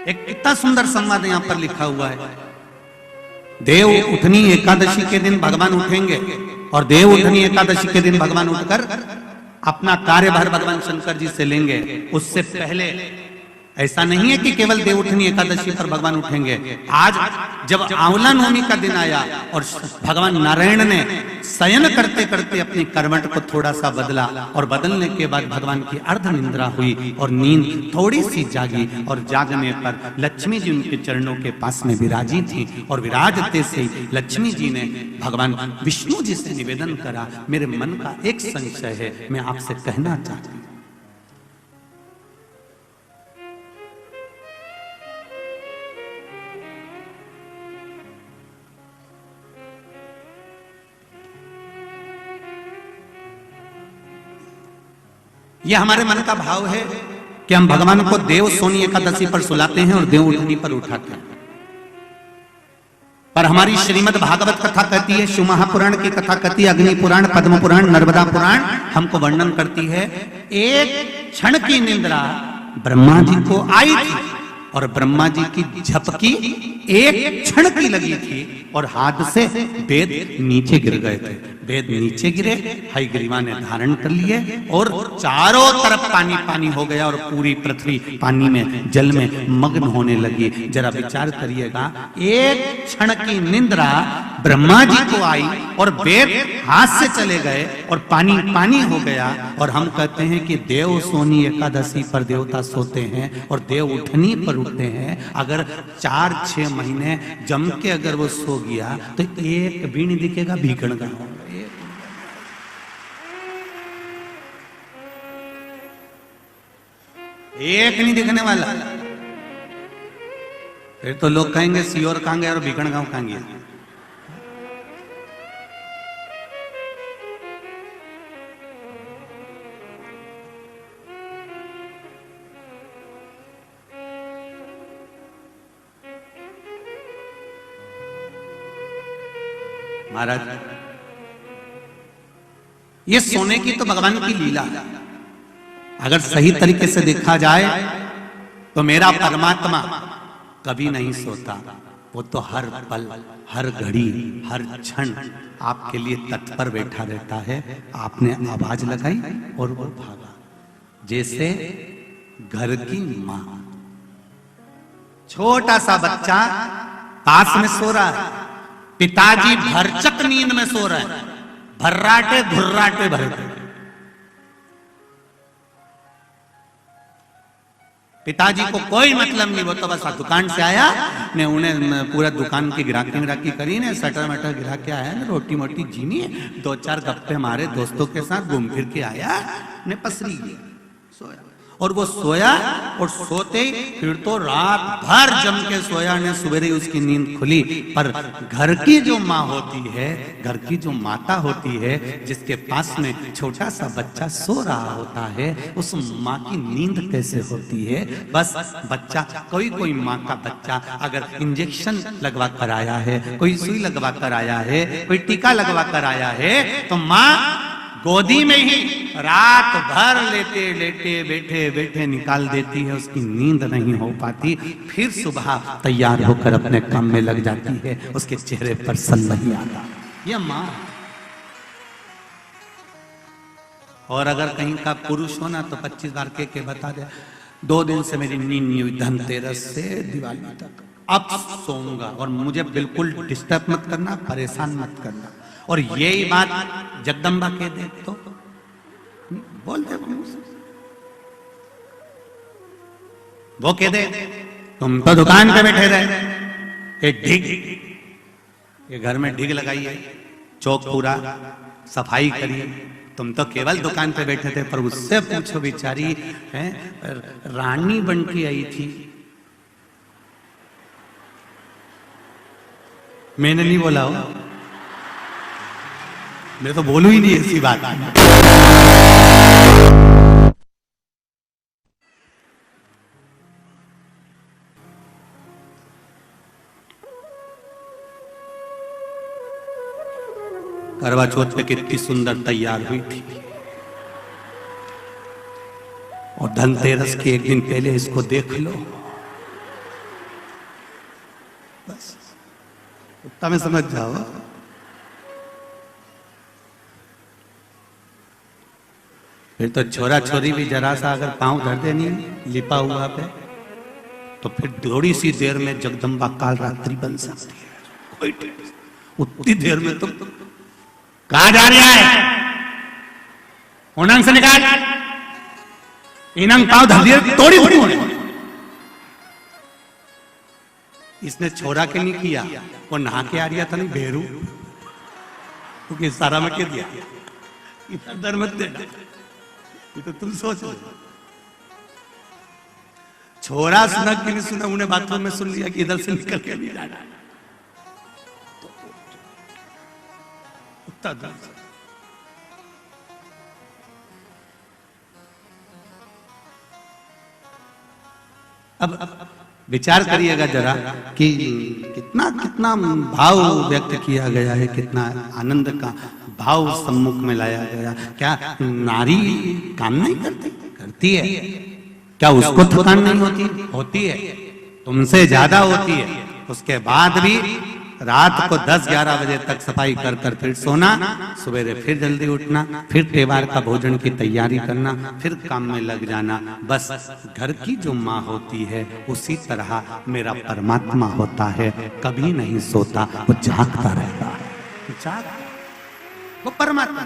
एक कितना सुंदर संवाद यहां पर लिखा हुआ है। देव उठनी एकादशी के दिन भगवान उठेंगे और देव उठनी एकादशी के दिन भगवान उठकर अपना कार्यभार भगवान शंकर जी से लेंगे। उससे पहले ऐसा नहीं है कि केवल देव उठनी एकादशी पर भगवान उठेंगे। आज जब आंवला नवमी का दिन आया और भगवान नारायण ने शयन करते करते अपनी करवट को थोड़ा सा बदला और बदलने के बाद भगवान की अर्ध निंद्रा हुई और नींद थोड़ी सी जागी और जागने पर लक्ष्मी जी उनके चरणों के पास में विराजी थी और विराजते से लक्ष्मी जी ने भगवान विष्णु जी से निवेदन करा, मेरे मन का एक संशय है, मैं आपसे कहना चाहती हूं। यह हमारे मन का भाव है कि हम भगवान को देव सोनी एकादशी पर सुलाते हैं और देव उठनी पर उठाते हैं। पर हमारी श्रीमद् भागवत कथा कहती है, शिव महापुराण की कथा कहती है, अग्नि पुराण, पद्म पुराण, नर्मदा पुराण हमको वर्णन करती है, एक क्षण की निंद्रा ब्रह्मा जी को आई थी और ब्रह्मा जी की झपकी एक क्षण की लगी थी और हाथ से वेद नीचे गिर गए थे। वेद नीचे गिरे, हयग्रीवा ने धारण कर लिए और चारों तरफ पानी पानी हो गया और पूरी पृथ्वी पानी में, जल में मग्न होने लगी। जरा विचार करिएगा, एक क्षण की निंद्रा ब्रह्मा जी को आई और वेद हाथ से चले गए और पानी पानी हो गया। और हम कहते हैं कि देव सोनी एकादशी पर देवता सोते हैं और देव उठनी पर उठते हैं। अगर 4-6 महीने जम के अगर वो सो गया तो एक भी नहीं दिखेगा, भीकण का एक नहीं दिखने वाला। फिर तो लोग कहेंगे सियोर कहां गया और भीकण गांव कहां गया। महाराज, ये सोने की तो भगवान की लीला है। अगर सही तरीके से देखा जाए तो मेरा परमात्मा कभी नहीं सोता, वो तो हर पल, हर घड़ी, हर क्षण आपके लिए तत्पर बैठा रहता है। आपने आवाज लगाई और वो भागा, जैसे घर की मां। छोटा सा बच्चा पास में सो रहा है, पिताजी भरचक नींद में सो रहे हैं, भर्राटे धुर्राटे भरते। पिताजी को कोई मतलब नहीं, वो तो बस दुकान से आया ने, उन्हें पूरा दुकान की गिराकी करी ने, सटर मटर गिरा के आया ने, रोटी मोटी जीनी, 2-4 गप्पे मारे दोस्तों के साथ, घूम फिर के आया ने, पसरी गया, सोया। और वो सोया और सोते ही फिर तो रात भर जम के सोया ने, सवेरे उसकी नींद खुली। पर घर की जो माँ होती है, घर की जो माता होती है, जिसके पास में छोटा सा बच्चा सो रहा होता है, उस माँ की नींद कैसे होती है? बस बच्चा, कोई माँ का बच्चा अगर इंजेक्शन लगवा कर आया है, कोई सुई लगवा कर आया है, कोई टीका लगवा कर आया है, तो माँ गोदी में ही रात भर लेटे लेटे बैठे बैठे निकाल देती है, उसकी नींद नहीं हो पाती। फिर सुबह तैयार होकर अपने काम में लग जाती है, उसके चेहरे पर सल नहीं आता। ये माँ। और अगर कहीं का पुरुष हो ना तो 25 बार के बता दे, 2 दिन से मेरी नींद नहीं हुई, धनतेरस से दिवाली तक, अब सोऊंगा और मुझे बिल्कुल डिस्टर्ब मत करना, परेशान मत करना। और यही बात जगदम्बा कह दे तो बोल दे, वो कह दे तुम तो दुकान पे बैठे रहे, एक ढिग, ये घर में ढिग लगाई है, चौक पूरा सफाई करी, तुम तो केवल दुकान पे बैठे थे। पर उससे पूछो, बेचारी है रानी बन के आई थी, मैंने नहीं बोला हो, मैं तो बोलू ही नहीं ऐसी बात। करवा चौथ पे कितनी सुंदर तैयार हुई थी और धनतेरस के एक दिन पहले इसको देख लो, बस उतना में समझ जाओ। फिर तो छोरा छोरी भी जरा सा अगर पांव धर देनी लिपा हुआ पे, तो फिर थोड़ी सी देर में जगदम्बा काल रात्रि बन सकती है। कोई उतनी देर में तो कहा जा रहा है, उनंग से निकाल, इनंग पांव धर दिए तोड़ी थोड़ी। इसने छोरा के नहीं किया, वो नहा के आ रहा था नहीं बेरू, क्योंकि सारा में के दिया इतना डर मत देना। ये तो तुम सोच लो, छोरा सुना कि नहीं सुना, उन्हें बाथरूम में सुन लिया कि इधर से निकल के नहीं जाना, उतना डर। अब विचार करिएगा जरा कि कितना कितना भाव व्यक्त किया गया है, कितना आनंद का भाव सम्मुख में लाया गया। क्या नारी काम नहीं करती? करती है। क्या उसको थकान नहीं होती? होती है, तुमसे ज्यादा होती है। उसके बाद भी रात को 10-11 बजे तक सफाई कर कर फिर सोना, सवेरे फिर जल्दी उठना, फिर त्योहार का भोजन की तैयारी करना, फिर काम में लग जाना। बस घर की जो माँ होती है उसी तरह मेरा परमात्मा होता है, कभी नहीं सोता, वो जागता रहता है। वो परमात्मा